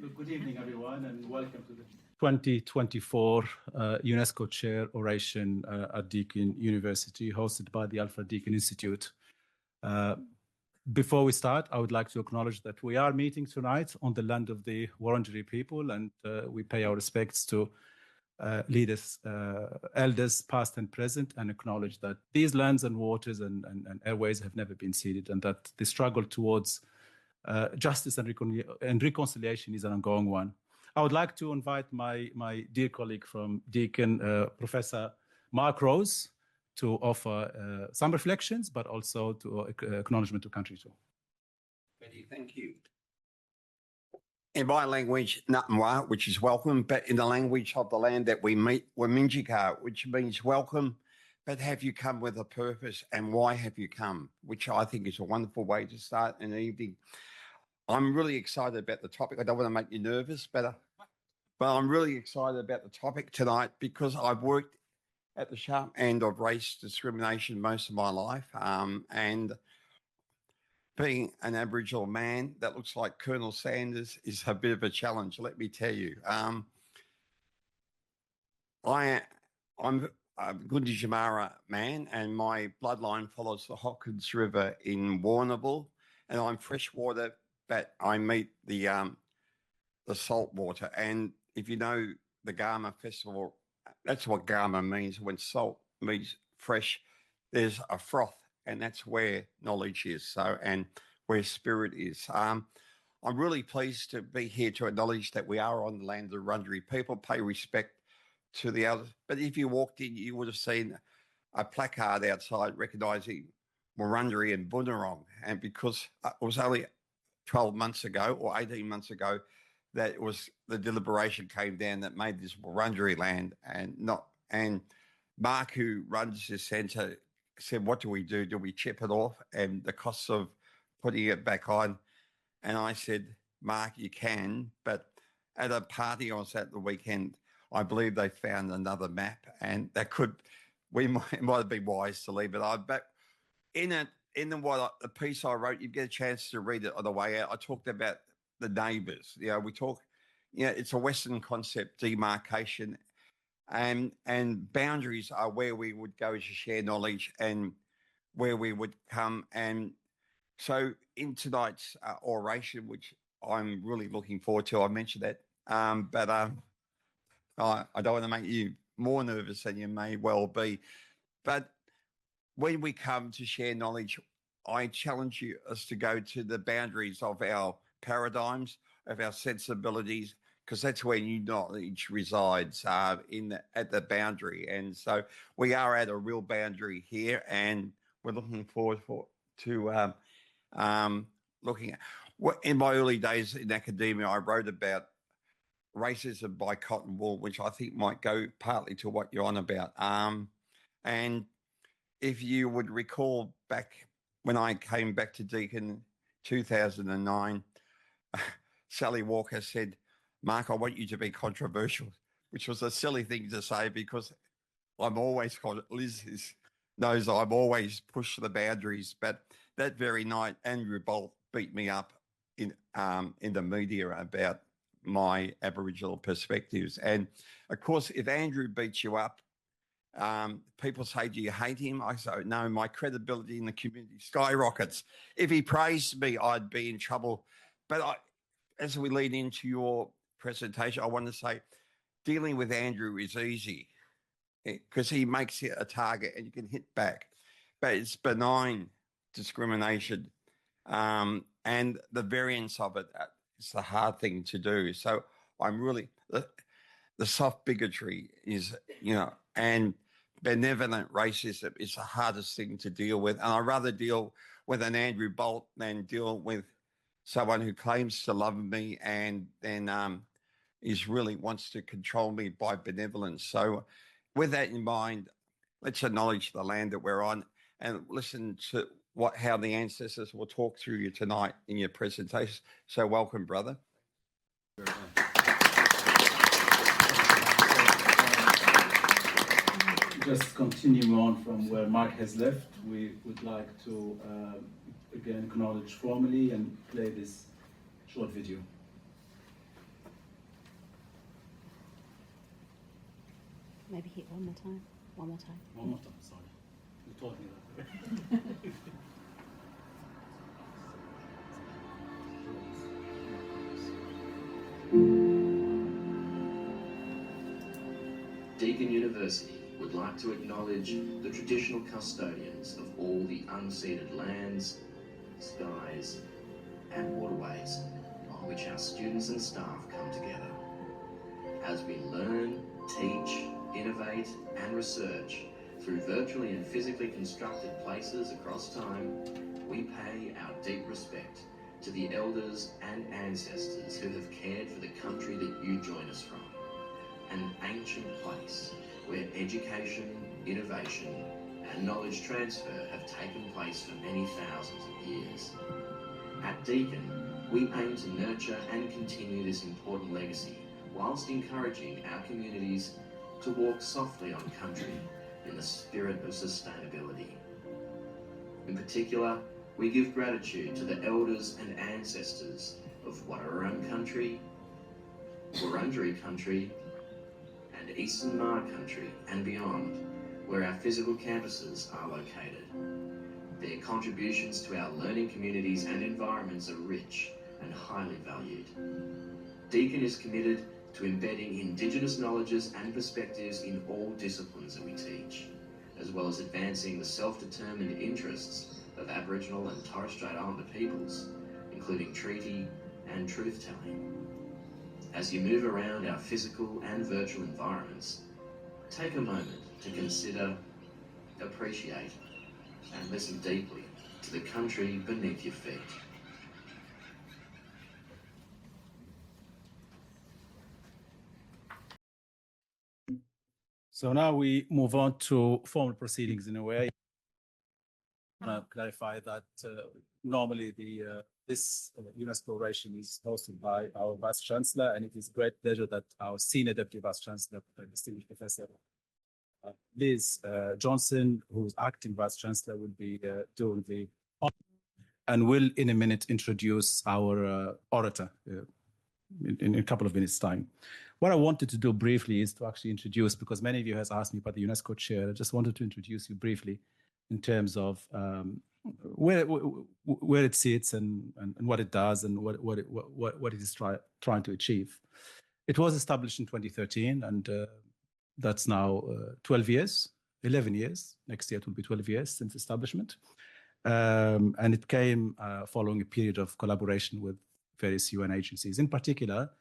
Good evening, everyone, and welcome to the 2024 UNESCO Chair Oration at Deakin University, hosted by the Alfred Deakin Institute. Before we start, I would like to acknowledge that we are meeting tonight on the land of the Wurundjeri people, and we pay our respects to leaders, elders past and present, and acknowledge that these lands and waters and airways have never been ceded, and that the struggle towards justice and reconciliation is an ongoing one. I would like to invite my dear colleague from Deakin, Professor Mark Rose, to offer some reflections, but also to acknowledgement to country too. Betty, thank you. In my language, Natmwa, which is welcome, but in the language of the land that we meet, Waminjika, which means welcome, but have you come with a purpose, and why have you come? Which I think is a wonderful way to start an evening. I'm really excited about the topic. I don't want to make you nervous, but I'm really excited about the topic tonight because I've worked at the sharp end of race discrimination most of my life, and being an Aboriginal man that looks like Colonel Sanders is a bit of a challenge, let me tell you. I'm a Gunditjmara man, and my bloodline follows the Hawkins River in Warrnambool, and I'm freshwater, but I meet the salt water. And if you know the Garma Festival, that's what Garma means. When salt meets fresh, there's a froth, and that's where knowledge is. So, and where spirit is. I'm really pleased to be here to acknowledge that we are on the land of the Wurundjeri people, pay respect to the others. But if you walked in, you would have seen a placard outside recognising Wurundjeri and Bunurong. And because it was only 12 months ago or 18 months ago that it was the deliberation came down that made this Wurundjeri land, and Mark, who runs this centre, said, what do we do? Do we chip it off and the costs of putting it back on? And I said, Mark, you can, but at a party I was at the weekend, I believe they found another map, and that it might be wise to leave it on. But the piece I wrote, you get a chance to read it on the way out. I talked about the neighbours. It's a Western concept, demarcation, and boundaries are where we would go to share knowledge and where we would come. And so in tonight's oration, which I'm really looking forward to, I mentioned that, but I don't want to make you more nervous than you may well be. But when we come to share knowledge, I challenge us to go to the boundaries of our paradigms, of our sensibilities, because that's where new knowledge resides, at the boundary. And so we are at a real boundary here, and we're looking forward to looking at in my early days in academia, I wrote about racism by cotton wool, which I think might go partly to what you're on about. And if you would recall back when I came back to Deakin 2009, Sally Walker said, Mark, I want you to be controversial, which was a silly thing to say because I'm always, Liz knows I'm always push the boundaries. But that very night, Andrew Bolt beat me up in the media about my Aboriginal perspectives. And of course, if Andrew beats you up, people say, do you hate him? I say, no, my credibility in the community skyrockets. If he praised me, I'd be in trouble. But as we lead into your presentation, I want to say dealing with Andrew is easy because he makes it a target and you can hit back. But it's benign discrimination, and the variance of it is the hard thing to do. So I'm really, the soft bigotry is, and benevolent racism is the hardest thing to deal with. And I'd rather deal with an Andrew Bolt than deal with someone who claims to love me and then really wants to control me by benevolence. So with that in mind, let's acknowledge the land that we're on and listen to how the ancestors will talk through you tonight in your presentation. So welcome, brother. Just continuing on from where Mark has left, we would like to again acknowledge formally and play this short video. Maybe hit one more time. One more time. One more time, sorry. You told me that. Deakin University would like to acknowledge the traditional custodians of all the unceded lands, skies and waterways on which our students and staff come together. As we learn, teach, innovate and research through virtually and physically constructed places across time, we pay our deep respect to the elders and ancestors who have cared for the country that you join us from. An ancient place where education, innovation and knowledge transfer have taken place for many thousands of years. At Deakin, we aim to nurture and continue this important legacy whilst encouraging our communities to walk softly on country in the spirit of sustainability. In particular, we give gratitude to the elders and ancestors of Wadawurrung country, Wurundjeri country, and Eastern Maar country and beyond, where our physical campuses are located. Their contributions to our learning communities and environments are rich and highly valued. Deakin is committed to embedding Indigenous knowledges and perspectives in all disciplines that we teach, as well as advancing the self-determined interests of Aboriginal and Torres Strait Islander peoples, including treaty and truth-telling. As you move around our physical and virtual environments, take a moment to consider, appreciate, and listen deeply to the country beneath your feet. So now we move on to formal proceedings in a way. I want to clarify that normally this UNESCO Oration is hosted by our Vice Chancellor, and it is a great pleasure that our Senior Deputy Vice Chancellor, distinguished Professor Liz Johnson, who's acting Vice Chancellor, will be doing the honor and will in a minute introduce our orator in a couple of minutes' time. What I wanted to do briefly is to actually introduce, because many of you has asked me about the UNESCO Chair, I just wanted to introduce you briefly in terms of where it sits and what it does and what it is trying to achieve. It was established in 2013, and that's now 12 years, 11 years. Next year it will be 12 years since establishment. And it came following a period of collaboration with various UN agencies, in particular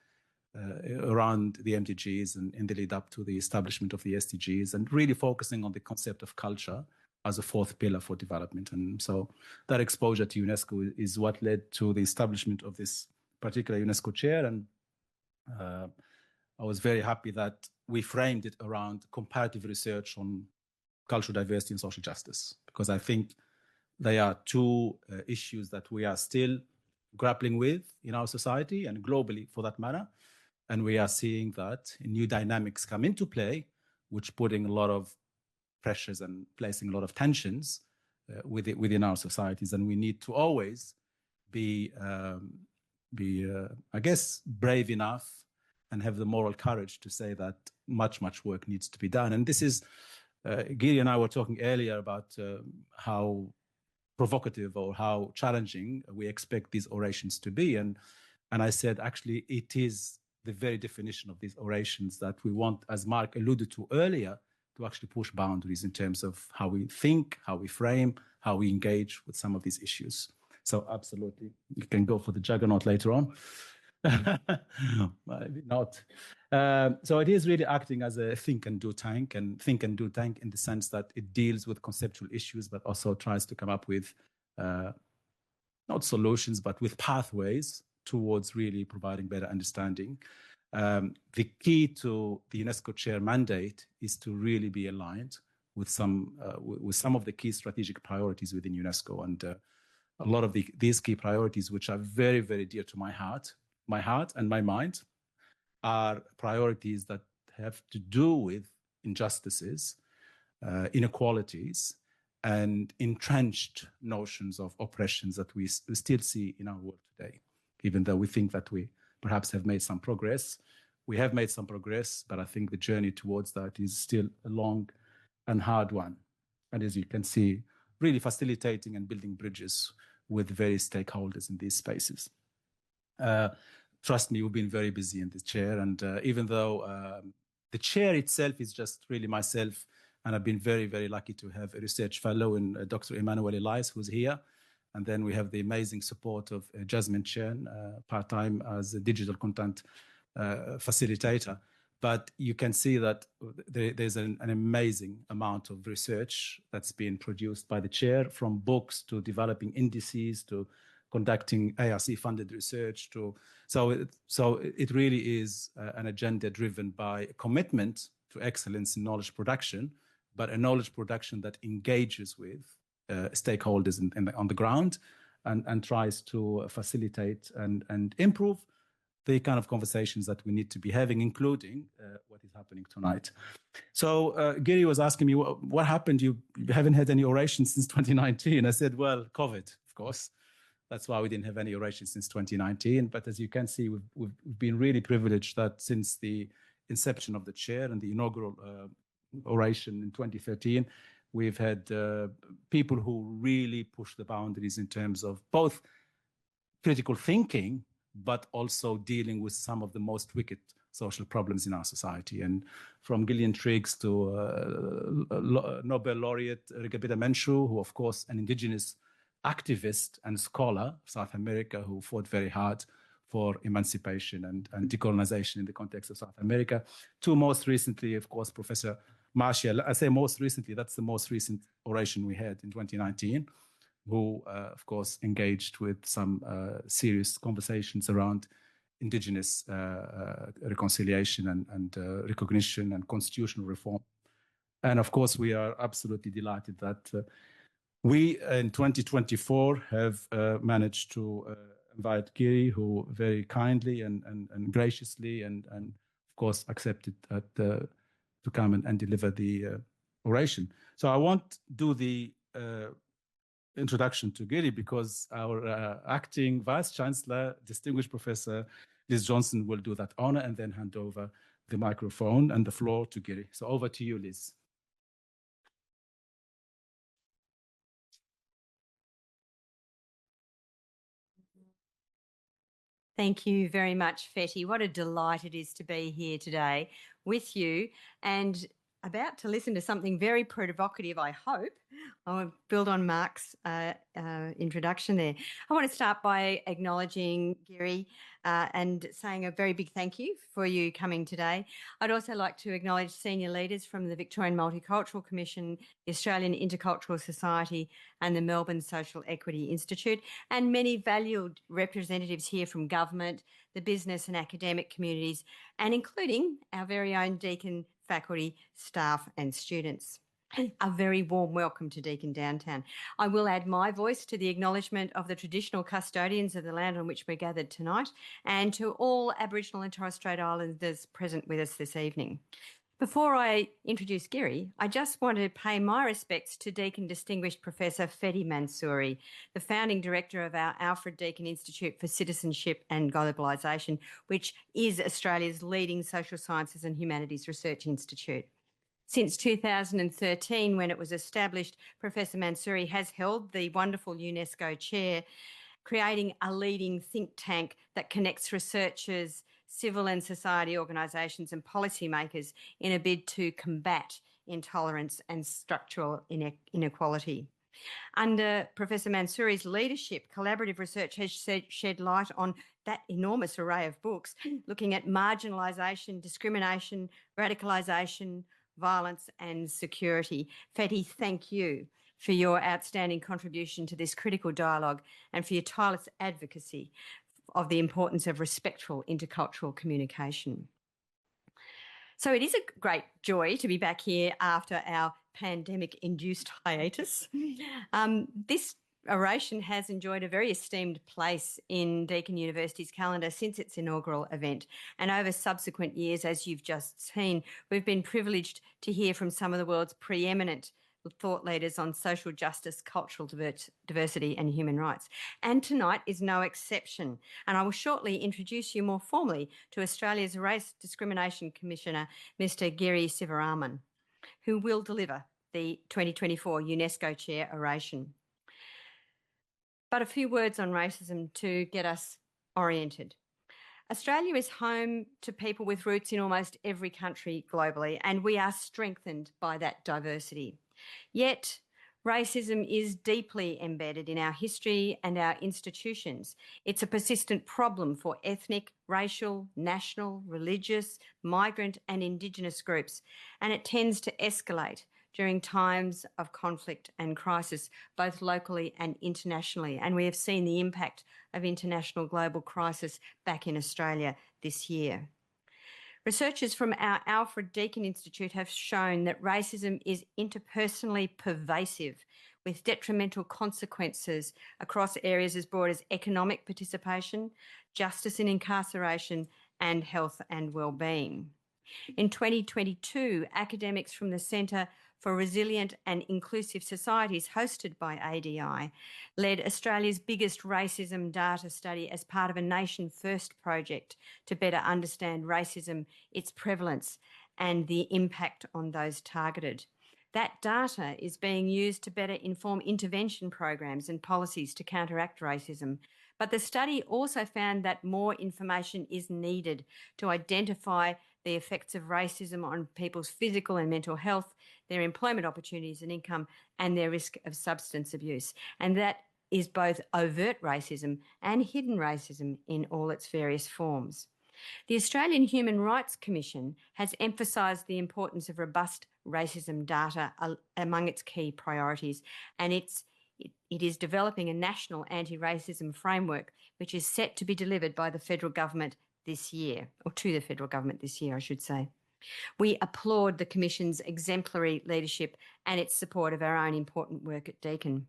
around the MDGs and in the lead up to the establishment of the SDGs, and really focusing on the concept of culture as a fourth pillar for development. And so that exposure to UNESCO is what led to the establishment of this particular UNESCO Chair. And I was very happy that we framed it around comparative research on cultural diversity and social justice, because I think they are two issues that we are still grappling with in our society and globally for that matter. And we are seeing that new dynamics come into play, which putting a lot of pressures and placing a lot of tensions within our societies. And we need to always be I guess, brave enough and have the moral courage to say that much work needs to be done. And this is, Giri and I were talking earlier about how provocative or how challenging we expect these orations to be. And I said, actually, it is the very definition of these orations that we want, as Mark alluded to earlier, to actually push boundaries in terms of how we think, how we frame, how we engage with some of these issues. So absolutely, you can go for the juggernaut later on. Maybe not. So it is really acting as a think and do tank in the sense that it deals with conceptual issues, but also tries to come up with not solutions, but with pathways towards really providing better understanding. The key to the UNESCO Chair mandate is to really be aligned with some of the key strategic priorities within UNESCO, and a lot of these key priorities, which are very, very dear to my heart and my mind, are priorities that have to do with injustices, inequalities, and entrenched notions of oppressions that we still see in our world today. Even though we think that we perhaps have made some progress, We have made some progress, but I think the journey towards that is still a long and hard one. And as you can see, really facilitating and building bridges with various stakeholders in these spaces. Trust me, we've been very busy in the chair, and even though the chair itself is just really myself, and I've been very, very lucky to have a research fellow in Dr. Emmanuel Elias, who's here. And then we have the amazing support of Jasmine Chen, part-time as a digital content facilitator. But you can see that there's an amazing amount of research that's been produced by the chair, from books to developing indices to conducting ARC-funded research. So it really is an agenda driven by a commitment to excellence in knowledge production, but a knowledge production that engages with stakeholders on the ground and tries to facilitate and improve the kind of conversations that we need to be having, including what is happening tonight. So Giri was asking me, what happened? You haven't had any orations since 2019. I said, well, COVID, of course. That's why we didn't have any orations since 2019. But as you can see, we've been really privileged that since the inception of the chair and the inaugural oration in 2013, we've had people who really push the boundaries in terms of both critical thinking, but also dealing with some of the most wicked social problems in our society. And from Gillian Triggs to Nobel laureate Rigabida Menchu, who, of course, an indigenous activist and scholar of South America who fought very hard for emancipation and decolonization in the context of South America, to most recently, of course, Professor Marcia. I say most recently, that's the most recent oration we had in 2019, who, of course, engaged with some serious conversations around indigenous reconciliation and recognition and constitutional reform. And of course, we are absolutely delighted that we, in 2024, have managed to invite Giri, who very kindly and graciously and of course accepted that to come and deliver the oration. So I won't do the introduction to Giri because our acting Vice Chancellor, distinguished Professor Liz Johnson, will do that honor and then hand over the microphone and the floor to Giri. So over to you, Liz. Thank you very much, Fetty. What a delight it is to be here today with you and about to listen to something very provocative, I hope. I'll build on Mark's introduction there. I want to start by acknowledging Giri and saying a very big thank you for you coming today. I'd also like to acknowledge senior leaders from the Victorian Multicultural Commission, the Australian Intercultural Society and the Melbourne Social Equity Institute, and many valued representatives here from government, the business and academic communities, and including our very own Deakin faculty, staff and students. A very warm welcome to Deakin Downtown. I will add my voice to the acknowledgement of the traditional custodians of the land on which we're gathered tonight and to all Aboriginal and Torres Strait Islanders present with us this evening. Before I introduce Giri, I just want to pay my respects to Deakin Distinguished Professor Fetty Mansouri, the founding director of our Alfred Deakin Institute for Citizenship and Globalisation, which is Australia's leading social sciences and humanities research institute. Since 2013, when it was established, Professor Mansouri has held the wonderful UNESCO Chair, creating a leading think tank that connects researchers, civil and society organisations and policymakers in a bid to combat intolerance and structural inequality. Under Professor Mansouri's leadership, collaborative research has shed light on that enormous array of books looking at marginalisation, discrimination, radicalisation, violence and security. Fetty, thank you for your outstanding contribution to this critical dialogue and for your tireless advocacy of the importance of respectful intercultural communication. So it is a great joy to be back here after our pandemic-induced hiatus. This oration has enjoyed a very esteemed place in Deakin University's calendar since its inaugural event, and over subsequent years, as you've just seen, we've been privileged to hear from some of the world's preeminent thought leaders on social justice, cultural diversity and human rights. And tonight is no exception. And I will shortly introduce you more formally to Australia's Race Discrimination Commissioner, Mr. Giridharan, who will deliver the 2024 UNESCO Chair Oration. But a few words on racism to get us oriented. Australia is home to people with roots in almost every country globally, and we are strengthened by that diversity. Yet, racism is deeply embedded in our history and our institutions. It's a persistent problem for ethnic, racial, national, religious, migrant and Indigenous groups, and it tends to escalate during times of conflict and crisis, both locally and internationally. And we have seen the impact of international global crisis back in Australia this year. Researchers from our Alfred Deakin Institute have shown that racism is interpersonally pervasive, with detrimental consequences across areas as broad as economic participation, justice in incarceration, and health and wellbeing. In 2022, academics from the Centre for Resilient and Inclusive Societies, hosted by ADI, led Australia's biggest racism data study as part of a Nation First project to better understand racism, its prevalence, and the impact on those targeted. That data is being used to better inform intervention programs and policies to counteract racism. But the study also found that more information is needed to identify the effects of racism on people's physical and mental health, their employment opportunities and income, and their risk of substance abuse. And that is both overt racism and hidden racism in all its various forms. The Australian Human Rights Commission has emphasised the importance of robust racism data among its key priorities, and it is developing a national anti-racism framework which is set to be delivered by the federal government this year, or to the federal government this year, I should say. We applaud the Commission's exemplary leadership and its support of our own important work at Deakin.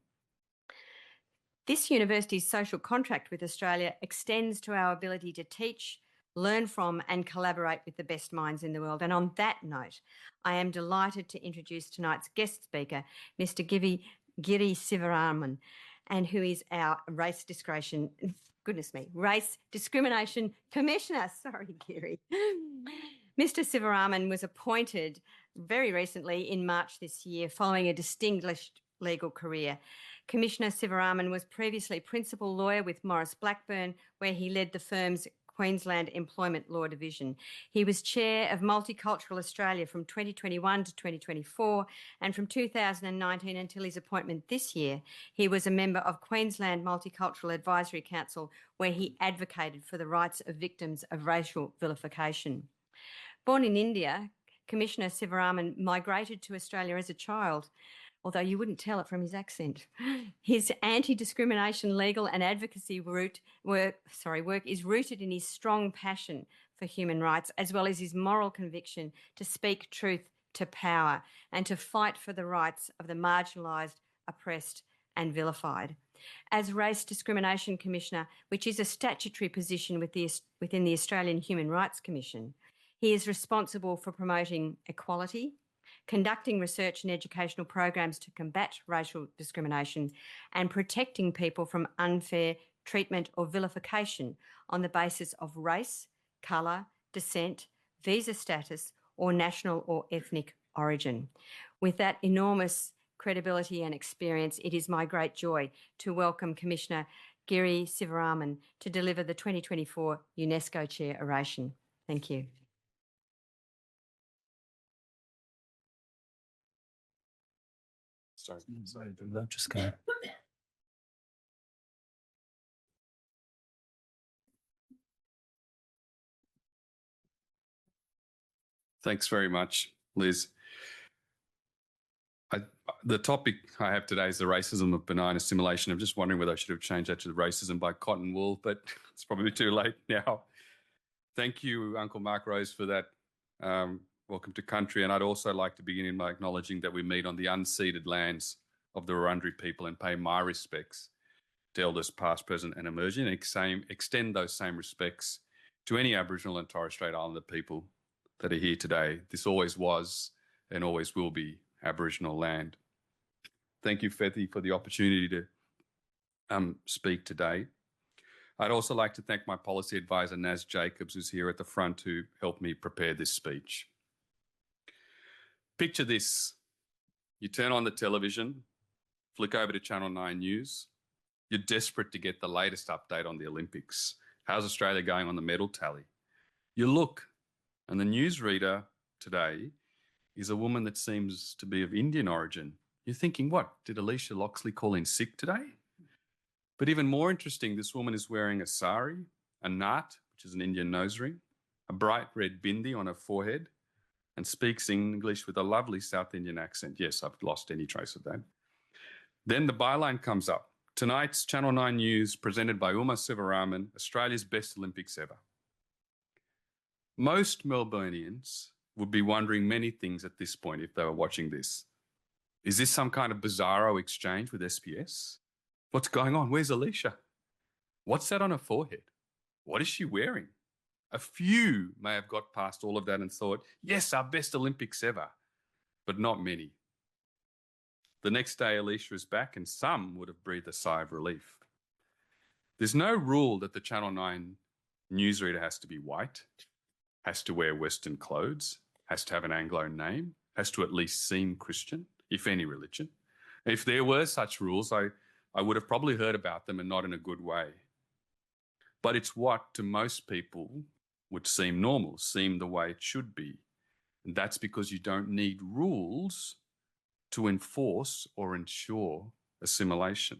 This university's social contract with Australia extends to our ability to teach, learn from and collaborate with the best minds in the world. And on that note, I am delighted to introduce tonight's guest speaker, Mr. Sivaraman, and who is our Race Discrimination Commissioner. Sorry, Giri. Mr. Sivaraman was appointed very recently in March this year following a distinguished legal career. Commissioner Sivaraman was previously principal lawyer with Morris Blackburn, where he led the firm's Queensland Employment Law Division. He was chair of Multicultural Australia from 2021 to 2024, and from 2019 until his appointment this year, he was a member of Queensland Multicultural Advisory Council, where he advocated for the rights of victims of racial vilification. Born in India, Commissioner Sivaraman migrated to Australia as a child, although you wouldn't tell it from his accent. His anti-discrimination legal and advocacy work is rooted in his strong passion for human rights, as well as his moral conviction to speak truth to power and to fight for the rights of the marginalised, oppressed and vilified. As Race Discrimination Commissioner, which is a statutory position within the Australian Human Rights Commission, he is responsible for promoting equality, conducting research and educational programs to combat racial discrimination, and protecting people from unfair treatment or vilification on the basis of race, colour, descent, visa status, or national or ethnic origin. With that enormous credibility and experience, it is my great joy to welcome Commissioner Giridharan to deliver the 2024 UNESCO Chair Oration. Thank you. Sorry, just go. Thanks very much, Liz. The topic I have today is the racism of benign assimilation. I'm just wondering whether I should have changed that to the racism by cotton wool, but it's probably too late now. Thank you, Uncle Mark Rose, for that. Welcome to country. And I'd also like to begin by acknowledging that we meet on the unceded lands of the Wurundjeri people and pay my respects to elders past, present and emerging, and extend those same respects to any Aboriginal and Torres Strait Islander people that are here today. This always was and always will be Aboriginal land. thank you, Fethi, for the opportunity to speak today. I'd also like to thank my policy advisor, Naz Jacobs, who's here at the front, who helped me prepare this speech. Picture this. You turn on the television, flick over to Channel 9 News. You're desperate to get the latest update on the Olympics. How's Australia going on the medal tally? You look, and the newsreader today is a woman that seems to be of Indian origin. You're thinking, what, did Alicia Loxley call in sick today? But even more interesting, this woman is wearing a sari, a naat, which is an Indian nose ring, a bright red bindi on her forehead, and speaks English with a lovely South Indian accent. Yes, I've lost any trace of that. Then the byline comes up. Tonight's Channel 9 News, presented by Sivaraman, Australia's best Olympics ever. Most Melburnians would be wondering many things at this point if they were watching this. Is this some kind of bizarro exchange with SPS? What's going on? Where's Alicia? What's that on her forehead? What is she wearing? A few may have got past all of that and thought, yes, our best Olympics ever, but not many. The next day, Alicia is back and some would have breathed a sigh of relief. There's no rule that the Channel 9 newsreader has to be white, has to wear Western clothes, has to have an Anglo name, has to at least seem Christian, if any religion. If there were such rules, I would have probably heard about them and not in a good way. But it's what to most people would seem normal, seem the way it should be. And that's because you don't need rules to enforce or ensure assimilation.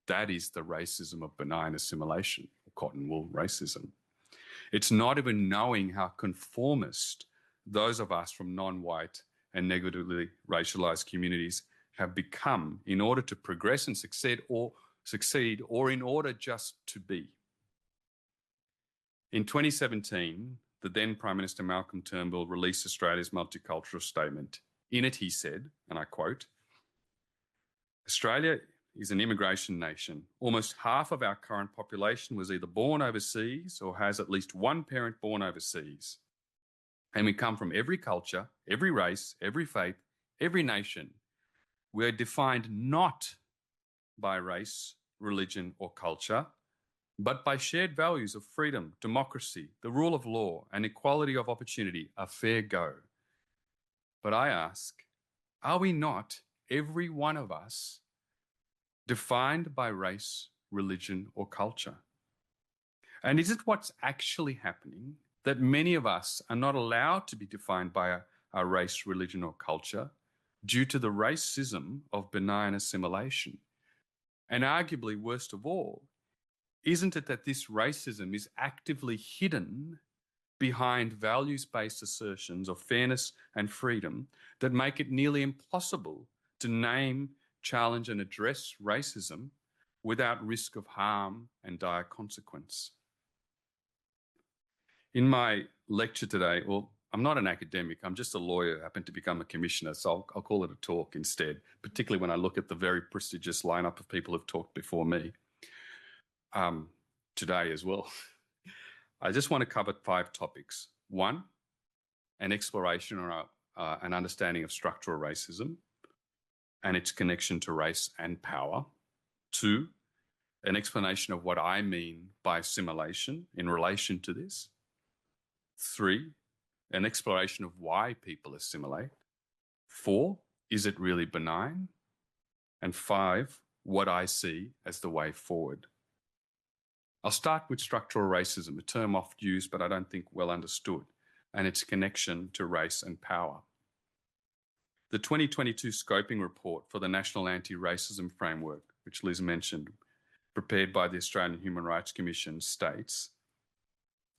That is the racism of benign assimilation, or cotton wool racism. It's not even knowing how conformist those of us from non-white and negatively racialized communities have become in order to progress and succeed or in order just to be. In 2017, the then Prime Minister Malcolm Turnbull released Australia's multicultural statement. In it, he said, and I quote, Australia is an immigration nation. Almost half of our current population was either born overseas or has at least one parent born overseas. And we come from every culture, every race, every faith, every nation. We are defined not by race, religion, or culture, but by shared values of freedom, democracy, the rule of law, and equality of opportunity, a fair go. But I ask, are we not, every one of us, defined by race, religion, or culture? And is it what's actually happening that many of us are not allowed to be defined by our race, religion, or culture due to the racism of benign assimilation? And arguably, worst of all, isn't it that this racism is actively hidden behind values-based assertions of fairness and freedom that make it nearly impossible to name, challenge, and address racism without risk of harm and dire consequence? In my lecture today, well, I'm not an academic, I'm just a lawyer who happened to become a commissioner, so I'll call it a talk instead, particularly when I look at the very prestigious lineup of people who've talked before me today as well. I just want to cover 5 topics. 1, an exploration or an understanding of structural racism and its connection to race and power. 2, an explanation of what I mean by assimilation in relation to this. 3, an exploration of why people assimilate. 4, is it really benign? And 5, what I see as the way forward. I'll start with structural racism, a term oft used but I don't think well understood, and its connection to race and power. The 2022 scoping report for the National Anti-Racism Framework, which Liz mentioned, prepared by the Australian Human Rights Commission, states,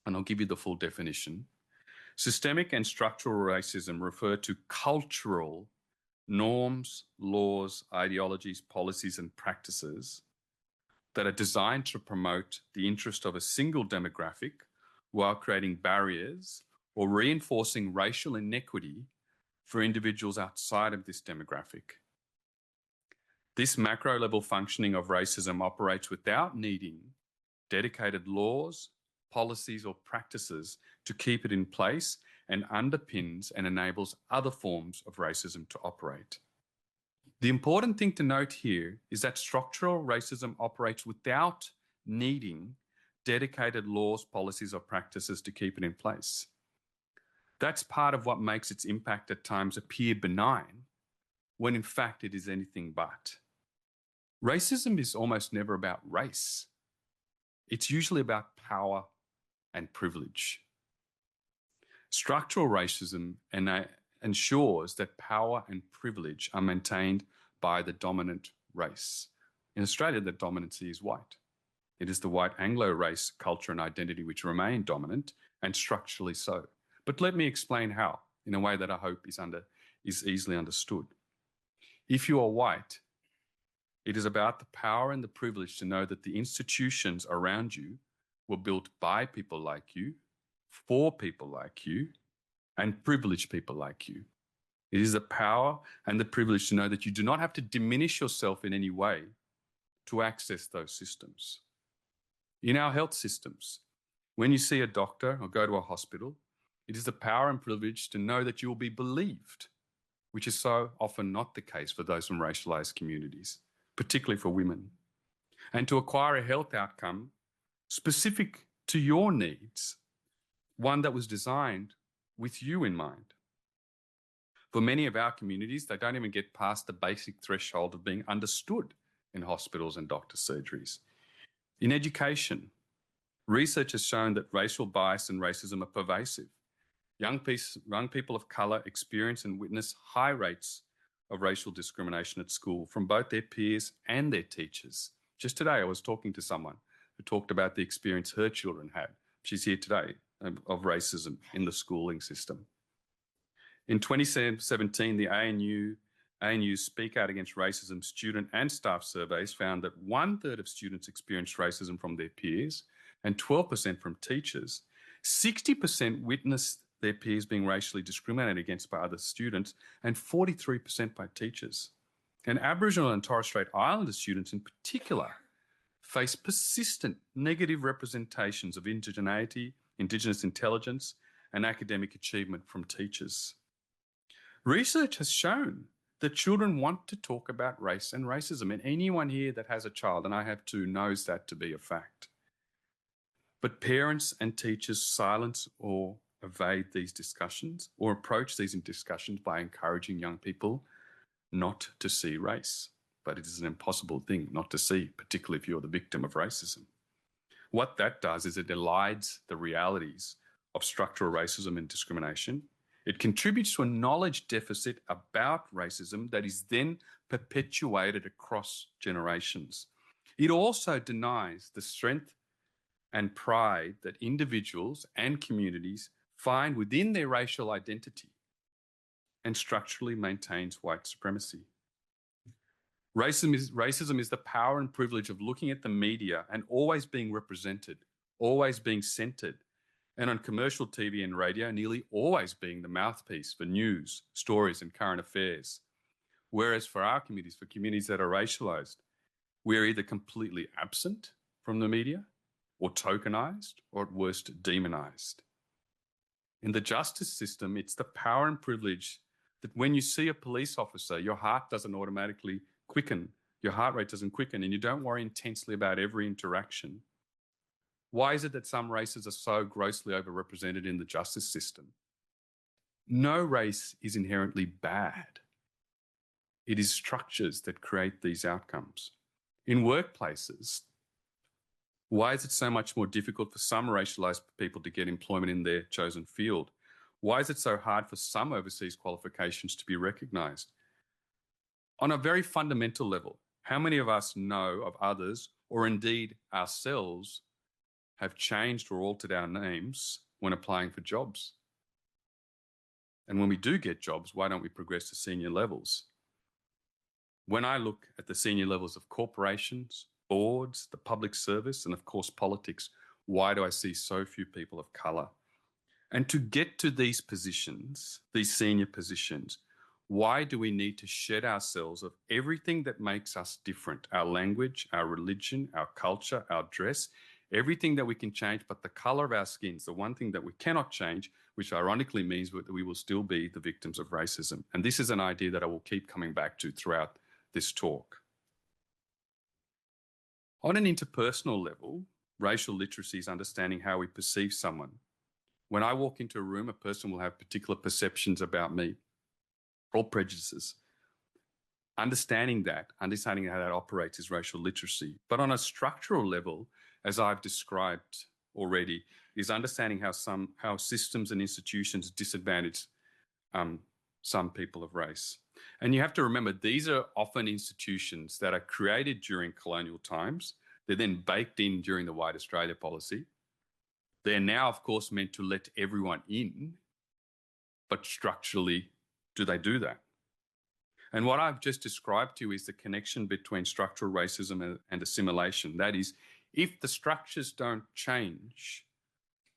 and I'll give you the full definition, systemic and structural racism refer to cultural norms, laws, ideologies, policies, and practices that are designed to promote the interest of a single demographic while creating barriers or reinforcing racial inequity for individuals outside of this demographic. This macro-level functioning of racism operates without needing dedicated laws, policies, or practices to keep it in place and underpins and enables other forms of racism to operate. The important thing to note here is that structural racism operates without needing dedicated laws, policies, or practices to keep it in place. That's part of what makes its impact at times appear benign, when in fact it is anything but. Racism is almost never about race. It's usually about power and privilege. Structural racism ensures that power and privilege are maintained by the dominant race. In Australia, the dominancy is white. It is the white Anglo race, culture and identity which remain dominant, and structurally so. But let me explain how, in a way that I hope is easily understood. If you are white, it is about the power and the privilege to know that the institutions around you were built by people like you, for people like you, and privileged people like you. It is the power and the privilege to know that you do not have to diminish yourself in any way to access those systems. In our health systems, when you see a doctor or go to a hospital, it is the power and privilege to know that you will be believed, which is so often not the case for those from racialised communities, particularly for women. And to acquire a health outcome specific to your needs, one that was designed with you in mind. For many of our communities, they don't even get past the basic threshold of being understood in hospitals and doctor surgeries. In education, research has shown that racial bias and racism are pervasive. Young people of colour experience and witness high rates of racial discrimination at school from both their peers and their teachers. Just today, I was talking to someone who talked about the experience her children had. She's here today, of racism in the schooling system. In 2017, the ANU's Speak Out Against Racism student and staff surveys found that 1/3 of students experienced racism from their peers and 12% from teachers. 60% witnessed their peers being racially discriminated against by other students and 43% by teachers. And Aboriginal and Torres Strait Islander students in particular face persistent negative representations of indigeneity, Indigenous intelligence and academic achievement from teachers. Research has shown that children want to talk about race and racism, and anyone here that has a child, and I have two, knows that to be a fact. But parents and teachers silence or evade these discussions or approach these discussions by encouraging young people not to see race. But it is an impossible thing not to see, particularly if you're the victim of racism. What that does is it elides the realities of structural racism and discrimination. It contributes to a knowledge deficit about racism that is then perpetuated across generations. It also denies the strength and pride that individuals and communities find within their racial identity and structurally maintains white supremacy. Racism is the power and privilege of looking at the media and always being represented, always being centred, and on commercial TV and radio, nearly always being the mouthpiece for news, stories and current affairs. Whereas for our communities, for communities that are racialised, we're either completely absent from the media or tokenised or at worst demonised. In the justice system, it's the power and privilege that when you see a police officer, your heart doesn't automatically quicken, your heart rate doesn't quicken, and you don't worry intensely about every interaction. Why is it that some races are so grossly overrepresented in the justice system? No race is inherently bad. It is structures that create these outcomes. In workplaces, why is it so much more difficult for some racialised people to get employment in their chosen field? Why is it so hard for some overseas qualifications to be recognised? On a very fundamental level, how many of us know of others, or indeed ourselves, have changed or altered our names when applying for jobs? And when we do get jobs, why don't we progress to senior levels? When I look at the senior levels of corporations, boards, the public service, and of course politics, why do I see so few people of colour? And to get to these positions, these senior positions, why do we need to shed ourselves of everything that makes us different? Our language, our religion, our culture, our dress, everything that we can change, but the colour of our skins, the one thing that we cannot change, which ironically means that we will still be the victims of racism. And this is an idea that I will keep coming back to throughout this talk. On an interpersonal level, racial literacy is understanding how we perceive someone. When I walk into a room, a person will have particular perceptions about me or prejudices. Understanding how that operates is racial literacy. But on a structural level, as I've described already, is understanding how systems and institutions disadvantage some people of race. And you have to remember, these are often institutions that are created during colonial times. They're then baked in during the White Australia policy. They're now, of course, meant to let everyone in, but structurally, do they do that? And what I've just described to you is the connection between structural racism and assimilation. That is, if the structures don't change,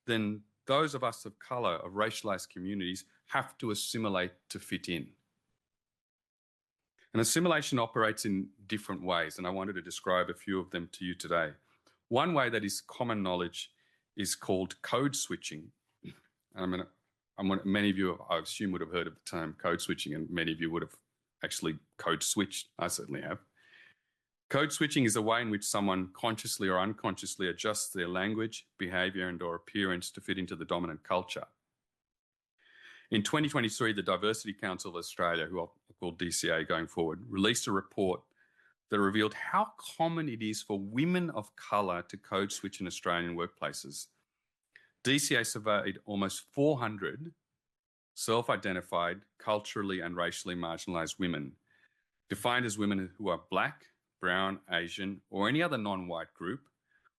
then those of us of colour, of racialised communities, have to assimilate to fit in. And assimilation operates in different ways, and I wanted to describe a few of them to you today. One way that is common knowledge is called code switching. Many of you, I assume, would have heard of the term code switching, and many of you would have actually code switched. I certainly have. Code switching is a way in which someone consciously or unconsciously adjusts their language, behaviour and/or appearance to fit into the dominant culture. In 2023, the Diversity Council of Australia, who I'll call DCA going forward, released a report that revealed how common it is for women of colour to code switch in Australian workplaces. DCA surveyed almost 400 self-identified, culturally and racially marginalised women, defined as women who are black, brown, Asian, or any other non-white group,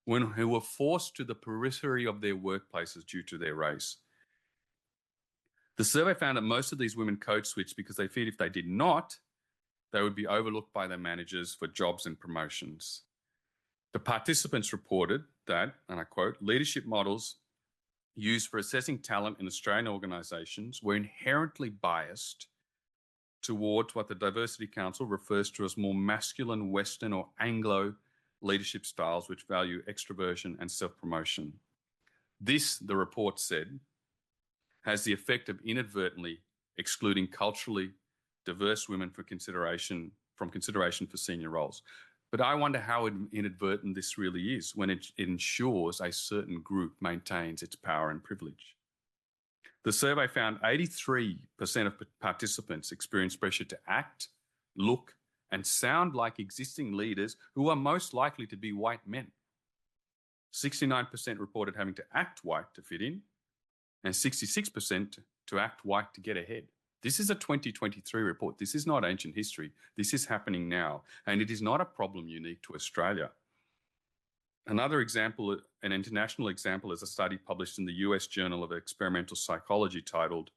who were forced to the periphery of their workplaces due to their race. The survey found that most of these women code switched because they feared if they did not, they would be overlooked by their managers for jobs and promotions. The participants reported that, and I quote, leadership models used for assessing talent in Australian organisations were inherently biased towards what the Diversity Council refers to as more masculine Western or Anglo leadership styles which value extroversion and self-promotion. This, the report said, has the effect of inadvertently excluding culturally diverse women from consideration for senior roles. But I wonder how inadvertent this really is when it ensures a certain group maintains its power and privilege. The survey found 83% of participants experienced pressure to act, look, and sound like existing leaders who are most likely to be white men. 69% reported having to act white to fit in, and 66% to act white to get ahead. This is a 2023 report. This is not ancient history. This is happening now, and it is not a problem unique to Australia. Another example, an international example, is a study published in the US Journal of Experimental Psychology titled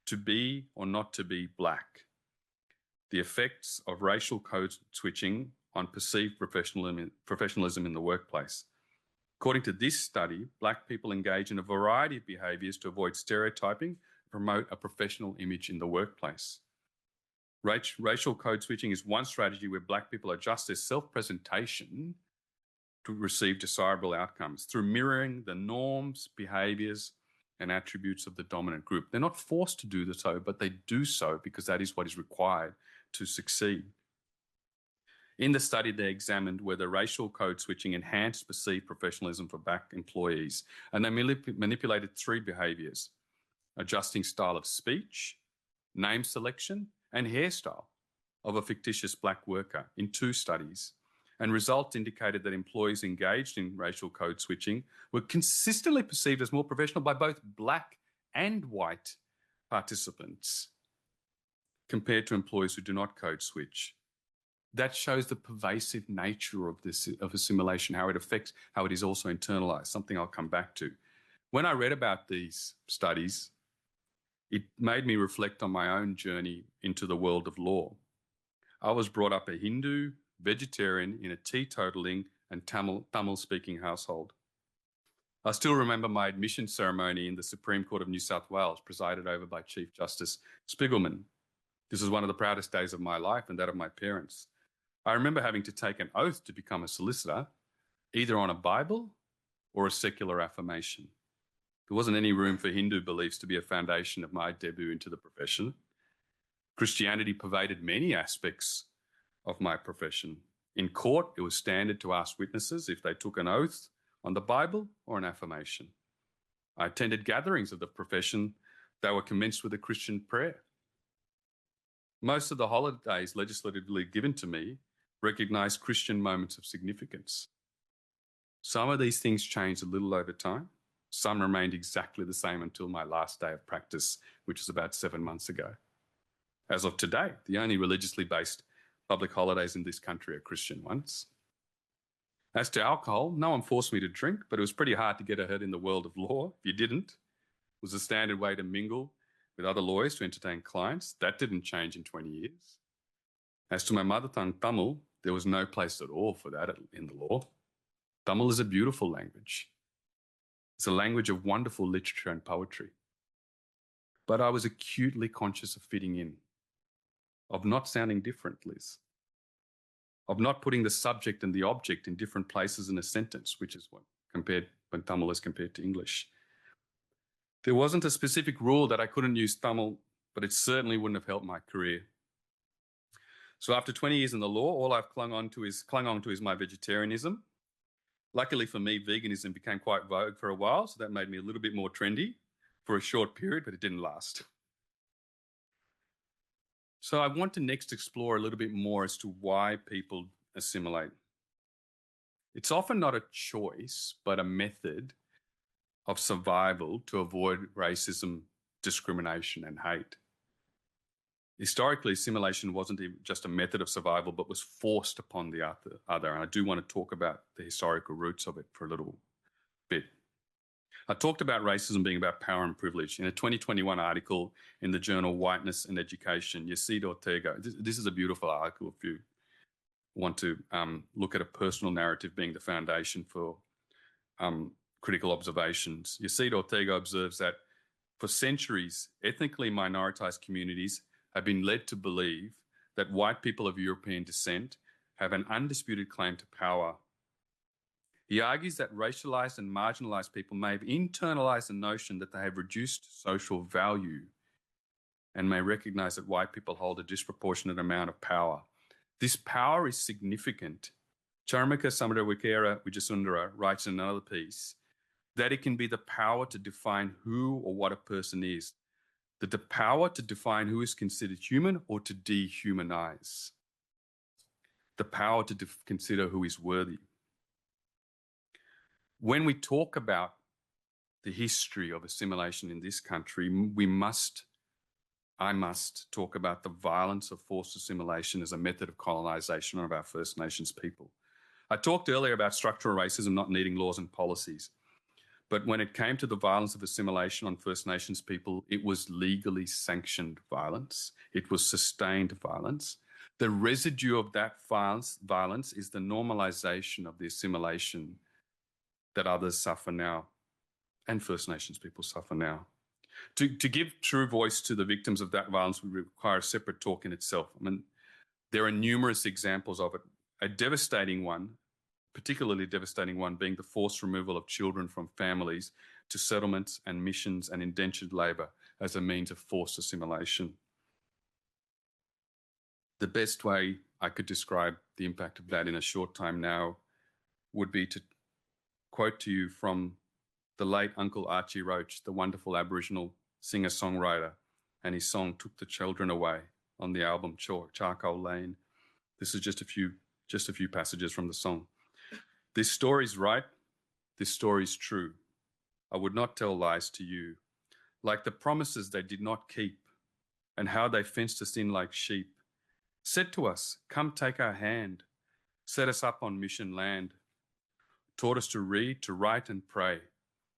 "To Be or Not to Be Black: The Effects of Racial Code Switching on Perceived Professionalism in the Workplace." According to this study, Black people engage in a variety of behaviours to avoid stereotyping, promote a professional image in the workplace. Racial code switching is one strategy where Black people adjust their self-presentation to receive desirable outcomes through mirroring the norms, behaviours and attributes of the dominant group. They're not forced to do so, but they do so because that is what is required to succeed. In the study, they examined whether racial code switching enhanced perceived professionalism for Black employees, and they manipulated three behaviours: adjusting style of speech, name selection, and hairstyle of a fictitious Black worker in 2 studies. And results indicated that employees engaged in racial code switching were consistently perceived as more professional by both Black and white participants compared to employees who do not code switch. That shows the pervasive nature of assimilation, how it affects, how it is also internalized, something I'll come back to. When I read about these studies, it made me reflect on my own journey into the world of law. I was brought up a Hindu, vegetarian, in a teetotaling and Tamil-speaking household. I still remember my admission ceremony in the Supreme Court of New South Wales, presided over by Chief Justice Spiegelman. This was one of the proudest days of my life and that of my parents. I remember having to take an oath to become a solicitor, either on a Bible or a secular affirmation. There wasn't any room for Hindu beliefs to be a foundation of my debut into the profession. Christianity pervaded many aspects of my profession. In court, it was standard to ask witnesses if they took an oath on the Bible or an affirmation. I attended gatherings of the profession that were commenced with a Christian prayer. Most of the holidays legislatively given to me recognise Christian moments of significance. Some of these things changed a little over time. Some remained exactly the same until my last day of practice, which was about 7 months ago. As of today, the only religiously based public holidays in this country are Christian ones. As to alcohol, no one forced me to drink, but it was pretty hard to get ahead in the world of law if you didn't. It was a standard way to mingle with other lawyers to entertain clients. That didn't change in 20 years. As to my mother tongue, Tamil, there was no place at all for that in the law. Tamil is a beautiful language. It's a language of wonderful literature and poetry. But I was acutely conscious of fitting in, of not sounding different, Liz, of not putting the subject and the object in different places in a sentence, which is when Tamil is compared to English. There wasn't a specific rule that I couldn't use Tamil, but it certainly wouldn't have helped my career. So after 20 years in the law, all I've clung on to is my vegetarianism. Luckily for me, veganism became quite vogue for a while, so that made me a little bit more trendy for a short period, but it didn't last. So I want to next explore a little bit more as to why people assimilate. It's often not a choice, but a method of survival to avoid racism, discrimination, and hate. Historically, assimilation wasn't just a method of survival, but was forced upon the other. And I do want to talk about the historical roots of it for a little bit. I talked about racism being about power and privilege. In a 2021 article in the journal Whiteness and Education, Yacide Ortega, this is a beautiful article if you want to look at a personal narrative being the foundation for critical observations. Yacide Ortega observes that for centuries, ethnically minoritized communities have been led to believe that white people of European descent have an undisputed claim to power. He argues that racialized and marginalized people may have internalized the notion that they have reduced social value and may recognize that white people hold a disproportionate amount of power. This power is significant. Charmika Samarawikera Wijasundara writes in another piece that it can be the power to define who or what a person is, that the power to define who is considered human or to dehumanize, the power to consider who is worthy. When we talk about the history of assimilation in this country, I must talk about the violence of forced assimilation as a method of colonization of our First Nations people. I talked earlier about structural racism not needing laws and policies. But when it came to the violence of assimilation on First Nations people, it was legally sanctioned violence. It was sustained violence. The residue of that violence is the normalization of the assimilation that others suffer now and First Nations people suffer now. To give true voice to the victims of that violence would require a separate talk in itself. I mean, there are numerous examples of it. A devastating one, particularly devastating one, being the forced removal of children from families to settlements and missions and indentured labour as a means of forced assimilation. The best way I could describe the impact of that in a short time now would be to quote to you from the late Uncle Archie Roach, the wonderful Aboriginal singer-songwriter, and his song Took the Children Away on the album Charcoal Lane. This is just a few passages from the song. This story's right, this story's true. I would not tell lies to you, like the promises they did not keep, and how they fenced us in like sheep. Said to us, come take our hand, set us up on mission land, taught us to read, to write and pray.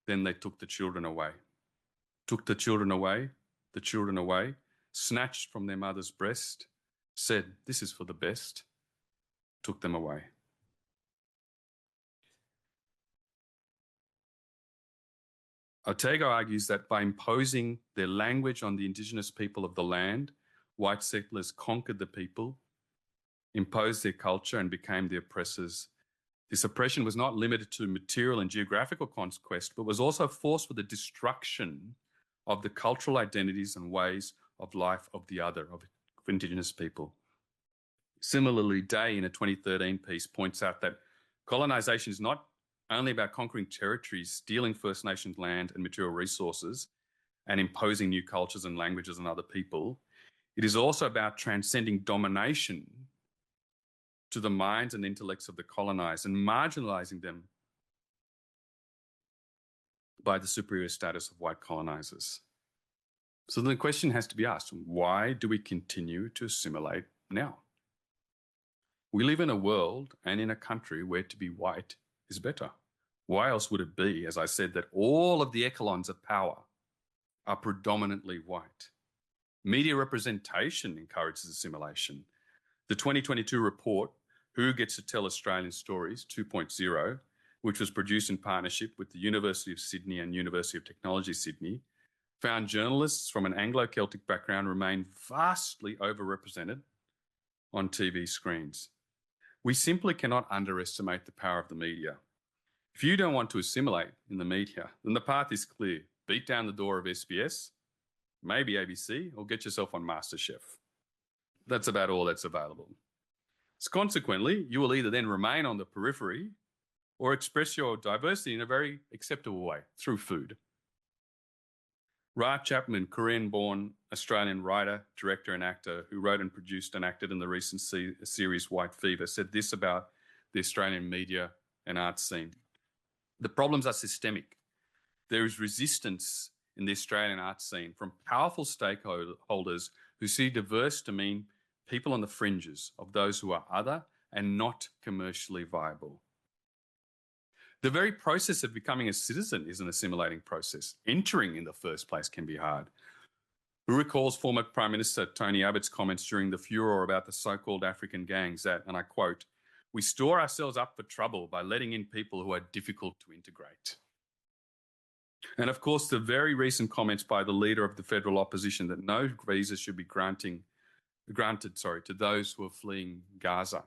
Then they took the children away. Took the children away, snatched from their mother's breast, said, this is for the best, took them away. Ortega argues that by imposing their language on the Indigenous people of the land, white settlers conquered the people, imposed their culture and became the oppressors. This oppression was not limited to material and geographical conquest, but was also forced for the destruction of the cultural identities and ways of life of the other, of Indigenous people. Similarly, Day, in a 2013 piece, points out that colonisation is not only about conquering territories, stealing First Nations land and material resources, and imposing new cultures and languages on other people. It is also about transcending domination to the minds and intellects of the colonised and marginalising them by the superior status of white colonisers. So the question has to be asked, why do we continue to assimilate now? We live in a world and in a country where to be white is better. Why else would it be, as I said, that all of the echelons of power are predominantly white? Media representation encourages assimilation. The 2022 report, Who Gets to Tell Australian Stories 2.0, which was produced in partnership with the University of Sydney and University of Technology Sydney, found journalists from an Anglo-Celtic background remain vastly overrepresented on TV screens. We simply cannot underestimate the power of the media. If you don't want to assimilate in the media, then the path is clear. Beat down the door of SBS, maybe ABC, or get yourself on MasterChef. That's about all that's available. So consequently, you will either then remain on the periphery or express your diversity in a very acceptable way through food. Ra Chapman, Korean-born Australian writer, director and actor who wrote and produced and acted in the recent series White Fever, said this about the Australian media and art scene. The problems are systemic. There is resistance in the Australian art scene from powerful stakeholders who see diverse to mean people on the fringes of those who are other and not commercially viable. The very process of becoming a citizen is an assimilating process. Entering in the first place can be hard. Who recalls former Prime Minister Tony Abbott's comments during the furore about the so-called African gangs that, and I quote, "We store ourselves up for trouble by letting in people who are difficult to integrate." And of course, the very recent comments by the leader of the federal opposition that no visas should be granted to those who are fleeing Gaza,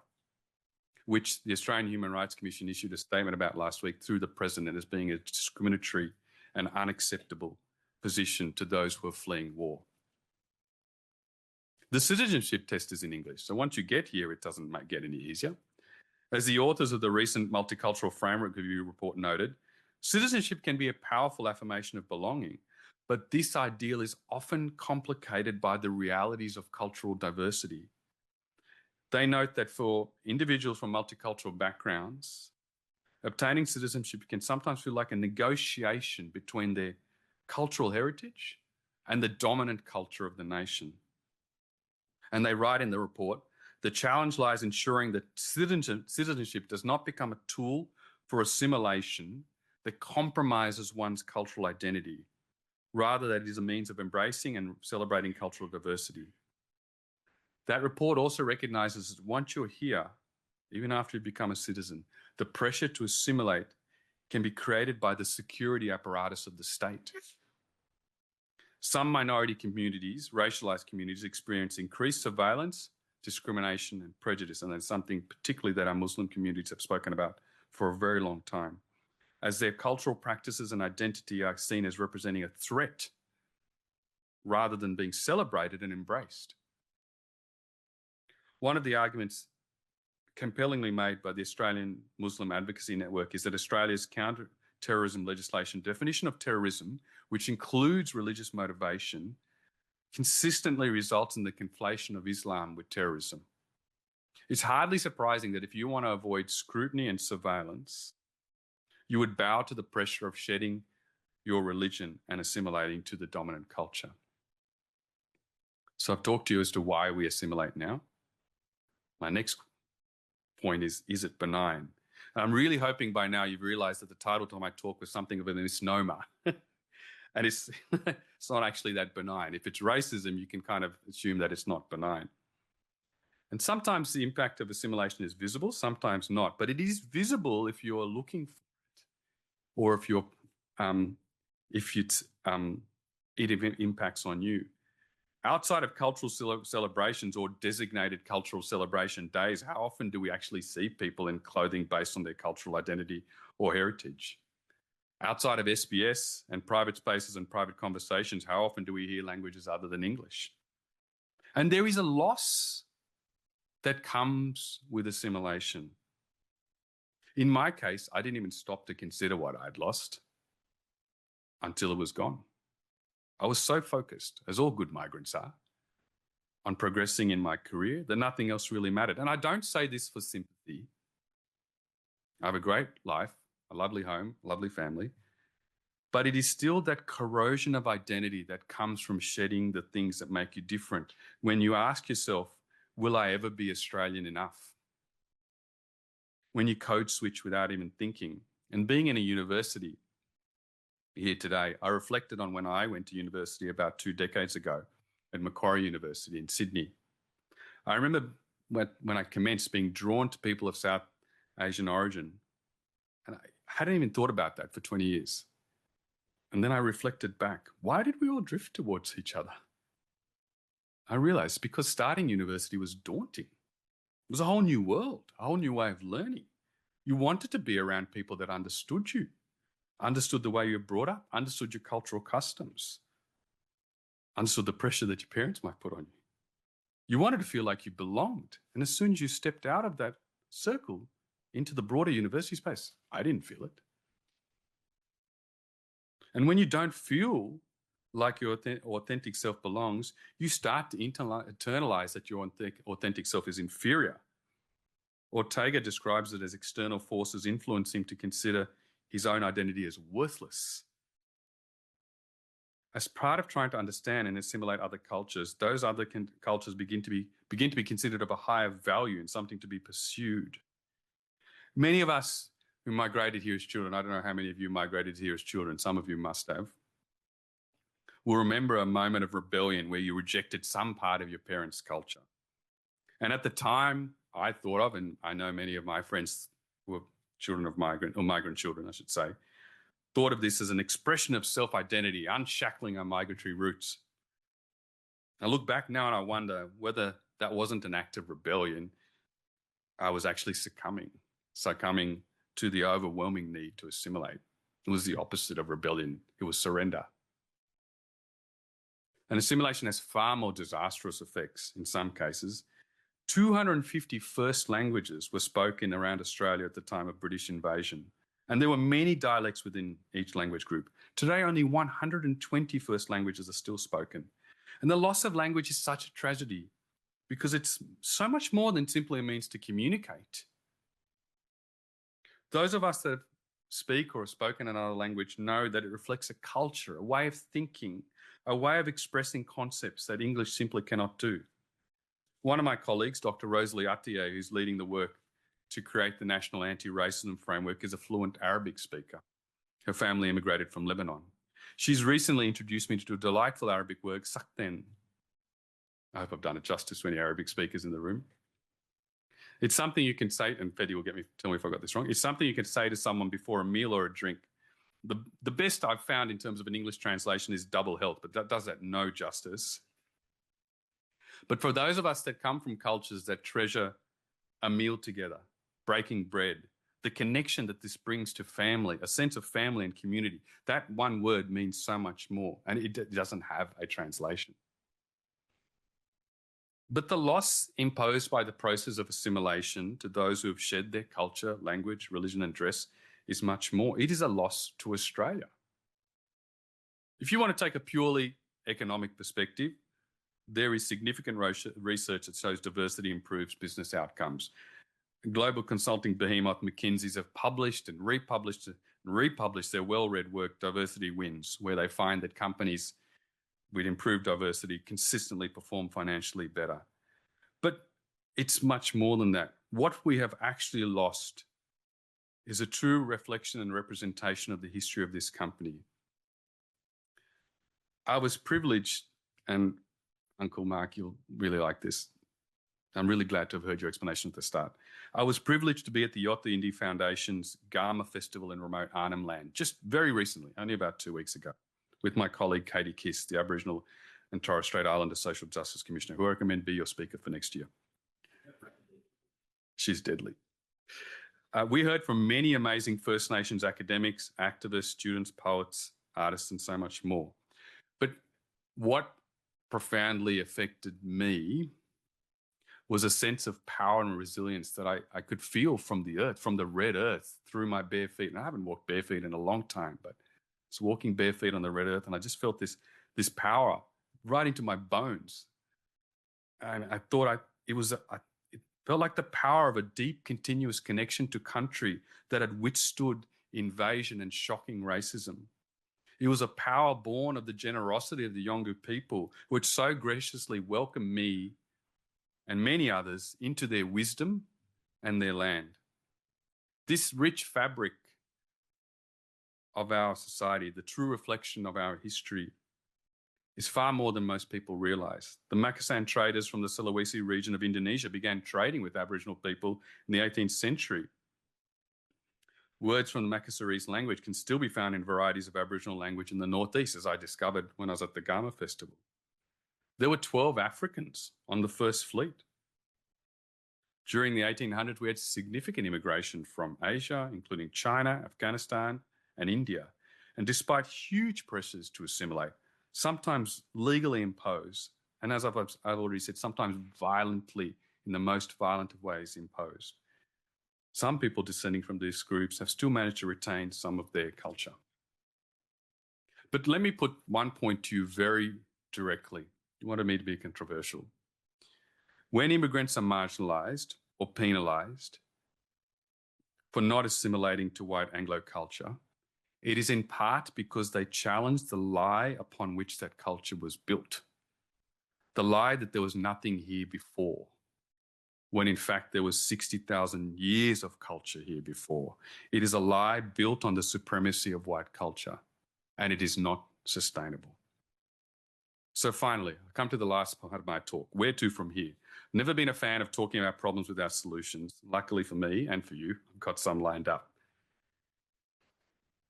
which the Australian Human Rights Commission issued a statement about last week through the President as being a discriminatory and unacceptable position to those who are fleeing war. The citizenship test is in English, so once you get here, it doesn't get any easier. As the authors of the recent Multicultural Framework Review report noted, citizenship can be a powerful affirmation of belonging, but this ideal is often complicated by the realities of cultural diversity. They note that for individuals from multicultural backgrounds, obtaining citizenship can sometimes feel like a negotiation between their cultural heritage and the dominant culture of the nation. And they write in the report, the challenge lies ensuring that citizenship does not become a tool for assimilation that compromises one's cultural identity, rather that it is a means of embracing and celebrating cultural diversity. That report also recognises that once you're here, even after you become a citizen, the pressure to assimilate can be created by the security apparatus of the state. Some minority communities, racialised communities, experience increased surveillance, discrimination and prejudice, and that's something particularly that our Muslim communities have spoken about for a very long time, as their cultural practices and identity are seen as representing a threat rather than being celebrated and embraced. One of the arguments compellingly made by the Australian Muslim Advocacy Network is that Australia's counter-terrorism legislation definition of terrorism, which includes religious motivation, consistently results in the conflation of Islam with terrorism. It's hardly surprising that if you want to avoid scrutiny and surveillance, you would bow to the pressure of shedding your religion and assimilating to the dominant culture. So I've talked to you as to why we assimilate now. My next point is it benign? And I'm really hoping by now you've realised that the title to my talk was something of a misnomer. And it's not actually that benign. If it's racism, you can kind of assume that it's not benign. And sometimes the impact of assimilation is visible, sometimes not. But it is visible if you're looking for it, or if it impacts on you. Outside of cultural celebrations or designated cultural celebration days, how often do we actually see people in clothing based on their cultural identity or heritage? Outside of SBS and private spaces and private conversations, how often do we hear languages other than English? And there is a loss that comes with assimilation. In my case, I didn't even stop to consider what I'd lost until it was gone. I was so focused, as all good migrants are, on progressing in my career that nothing else really mattered. And I don't say this for sympathy. I have a great life, a lovely home, a lovely family, but it is still that corrosion of identity that comes from shedding the things that make you different. When you ask yourself, will I ever be Australian enough? When you code switch without even thinking. And being in a university here today, I reflected on when I went to university about 2 decades ago at Macquarie University in Sydney. I remember when I commenced being drawn to people of South Asian origin, and I hadn't even thought about that for 20 years. And then I reflected back, why did we all drift towards each other? I realized because starting university was daunting. It was a whole new world, a whole new way of learning. You wanted to be around people that understood you, understood the way you were brought up, understood your cultural customs, understood the pressure that your parents might put on you. You wanted to feel like you belonged. And as soon as you stepped out of that circle into the broader university space, I didn't feel it. And when you don't feel like your authentic self belongs, you start to internalize that your authentic self is inferior. Ortega describes it as external forces influence him to consider his own identity as worthless. As part of trying to understand and assimilate other cultures, those other cultures begin to be considered of a higher value and something to be pursued. Many of us who migrated here as children, I don't know how many of you migrated here as children, some of you must have, will remember a moment of rebellion where you rejected some part of your parents' culture. And at the time, I thought of, and I know many of my friends who were children of migrant children, I should say, thought of this as an expression of self-identity, unshackling our migratory roots. I look back now and I wonder whether that wasn't an act of rebellion. I was actually succumbing to the overwhelming need to assimilate. It was the opposite of rebellion. It was surrender. And assimilation has far more disastrous effects in some cases. 250 first languages were spoken around Australia at the time of British invasion. And there were many dialects within each language group. Today, only 120 first languages are still spoken. And the loss of language is such a tragedy because it's so much more than simply a means to communicate. Those of us that speak or have spoken another language know that it reflects a culture, a way of thinking, a way of expressing concepts that English simply cannot do. One of my colleagues, Dr. Rosalie Attier, who's leading the work to create the National Anti-Racism Framework, is a fluent Arabic speaker. Her family immigrated from Lebanon. She's recently introduced me to a delightful Arabic word, sakten. I hope I've done it justice to any Arabic speakers in the room. It's something you can say, and Fedi will tell me if I got this wrong. It's something you can say to someone before a meal or a drink. The best I've found in terms of an English translation is double health, but that does that no justice. But for those of us that come from cultures that treasure a meal together, breaking bread, the connection that this brings to family, a sense of family and community, that one word means so much more, and it doesn't have a translation. But the loss imposed by the process of assimilation to those who have shed their culture, language, religion, and dress is much more. It is a loss to Australia. If you want to take a purely economic perspective, there is significant research that shows diversity improves business outcomes. Global consulting behemoth McKinsey's have published and republished their well-read work, Diversity Wins, where they find that companies with improved diversity consistently perform financially better. But it's much more than that. What we have actually lost is a true reflection and representation of the history of this company. I was privileged, and Uncle Mark, you'll really like this. I'm really glad to have heard your explanation at the start. I was privileged to be at the Yotha Indie Foundation's Garma Festival in remote Arnhem Land, just very recently, only about 2 weeks ago, with my colleague Katie Kiss, the Aboriginal and Torres Strait Islander Social Justice Commissioner, who I recommend be your speaker for next year. She's deadly. We heard from many amazing First Nations academics, activists, students, poets, artists, and so much more. But what profoundly affected me was a sense of power and resilience that I could feel from the earth, from the red earth, through my bare feet. And I haven't walked bare feet in a long time, but I was walking bare feet on the red earth, and I just felt this power right into my bones. And I thought it felt like the power of a deep, continuous connection to country that had withstood invasion and shocking racism. It was a power born of the generosity of the Yolngu people, which so graciously welcomed me and many others into their wisdom and their land. This rich fabric of our society, the true reflection of our history, is far more than most people realise. The Makassar traders from the Sulawesi region of Indonesia began trading with Aboriginal people in the 18th century. Words from the Makassarese language can still be found in varieties of Aboriginal language in the northeast, as I discovered when I was at the Gama Festival. There were 12 Africans on the first fleet. During the 1800s, we had significant immigration from Asia, including China, Afghanistan, and India. And despite huge pressures to assimilate, sometimes legally imposed, and as I've already said, sometimes violently, in the most violent of ways imposed, some people descending from these groups have still managed to retain some of their culture. But let me put one point to you very directly. You wanted me to be controversial. When immigrants are marginalised or penalised for not assimilating to white Anglo culture, it is in part because they challenge the lie upon which that culture was built. The lie that there was nothing here before, when in fact there was 60,000 years of culture here before. It is a lie built on the supremacy of white culture, and it is not sustainable. So finally, I come to the last part of my talk. Where to from here? Never been a fan of talking about problems without solutions. Luckily for me and for you, I've got some lined up.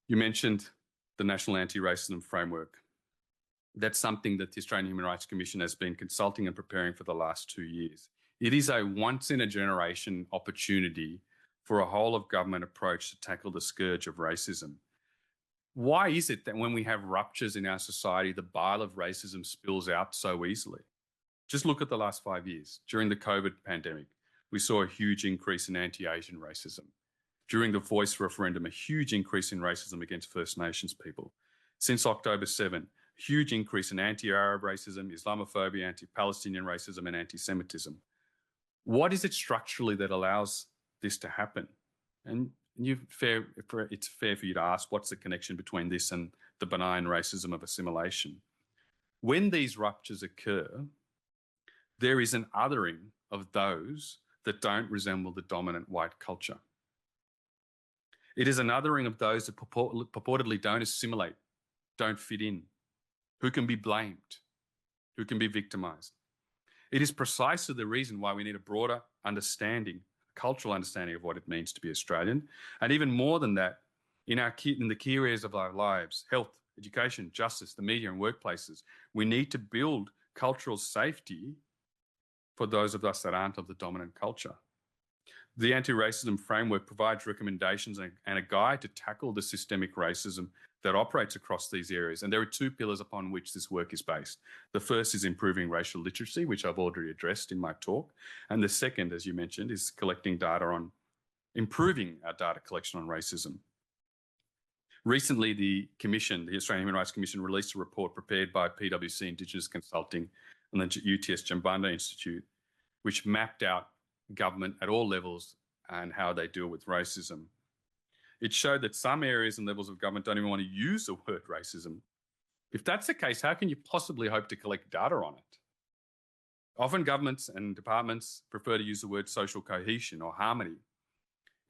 You mentioned the National Anti-Racism Framework. That's something that the Australian Human Rights Commission has been consulting and preparing for the last 2 years. It is a once-in-a-generation opportunity for a whole-of-government approach to tackle the scourge of racism. Why is it that when we have ruptures in our society, the bile of racism spills out so easily? Just look at the last 5 years. During the COVID pandemic, we saw a huge increase in anti-Asian racism. During the Voice referendum, a huge increase in racism against First Nations people. Since October 7, a huge increase in anti-Arab racism, Islamophobia, anti-Palestinian racism, and anti-Semitism. What is it structurally that allows this to happen? And it's fair for you to ask, what's the connection between this and the benign racism of assimilation? When these ruptures occur, there is an othering of those that don't resemble the dominant white culture. It is an othering of those that purportedly don't assimilate, don't fit in, who can be blamed, who can be victimised. It is precisely the reason why we need a broader understanding, a cultural understanding of what it means to be Australian. And even more than that, in the key areas of our lives, health, education, justice, the media and workplaces, we need to build cultural safety for those of us that aren't of the dominant culture. The anti-racism framework provides recommendations and a guide to tackle the systemic racism that operates across these areas. And there are two pillars upon which this work is based. The first is improving racial literacy, which I've already addressed in my talk. And the second, as you mentioned, is collecting data on improving our data collection on racism. Recently, the Australian Human Rights Commission, released a report prepared by PwC Indigenous Consulting and the UTS Jambanda Institute, which mapped out government at all levels and how they deal with racism. It showed that some areas and levels of government don't even want to use the word racism. If that's the case, how can you possibly hope to collect data on it? Often governments and departments prefer to use the word social cohesion or harmony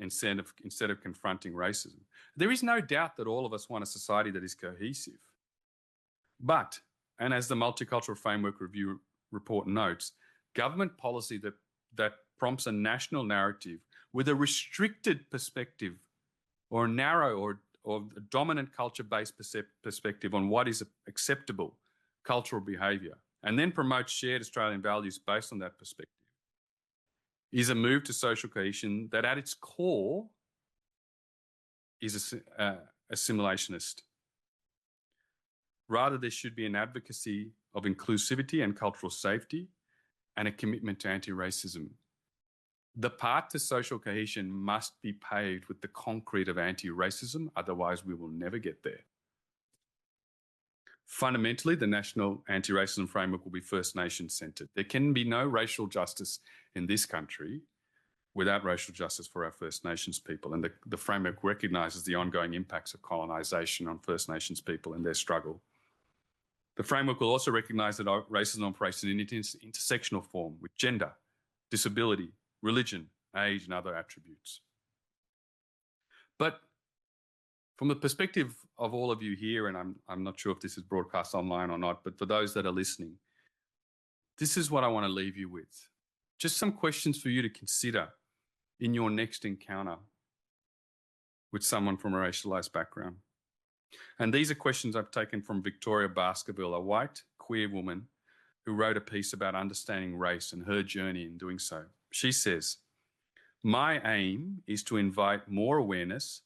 instead of confronting racism. There is no doubt that all of us want a society that is cohesive. But, and as the Multicultural Framework Review report notes, government policy that prompts a national narrative with a restricted perspective or a narrow or a dominant culture-based perspective on what is acceptable cultural behaviour, and then promotes shared Australian values based on that perspective, is a move to social cohesion that at its core is assimilationist. Rather, there should be an advocacy of inclusivity and cultural safety, and a commitment to anti-racism. The path to social cohesion must be paved with the concrete of anti-racism, otherwise we will never get there. Fundamentally, the National Anti-Racism Framework will be First Nations centred. There can be no racial justice in this country without racial justice for our First Nations people. And the framework recognises the ongoing impacts of colonisation on First Nations people and their struggle. The framework will also recognise that racism operates in an intersectional form with gender, disability, religion, age and other attributes. But from the perspective of all of you here, and I'm not sure if this is broadcast online or not, but for those that are listening, this is what I want to leave you with. Just some questions for you to consider in your next encounter with someone from a racialised background. And these are questions I've taken from Victoria Baskerville, a white queer woman who wrote a piece about understanding race and her journey in doing so. She says, "My aim is to invite more awareness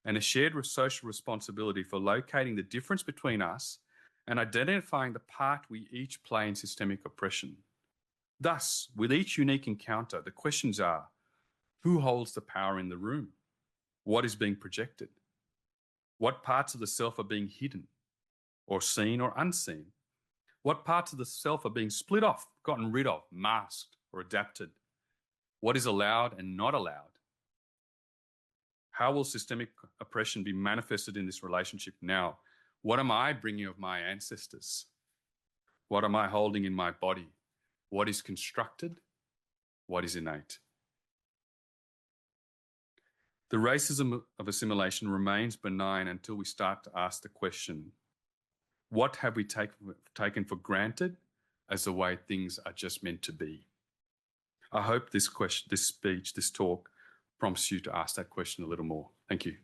and a shared social responsibility for locating the difference between us and identifying the part we each play in systemic oppression. Thus, with each unique encounter, the questions are, who holds the power in the room? What is being projected? What parts of the self are being hidden or seen or unseen? What parts of the self are being split off, gotten rid of, masked or adapted? What is allowed and not allowed? How will systemic oppression be manifested in this relationship now? What am I bringing of my ancestors? What am I holding in my body? What is constructed? What is innate?" The racism of assimilation remains benign until we start to ask the question, what have we taken for granted as the way things are just meant to be? I hope this speech, this talk, prompts you to ask that question a little more. Thank you.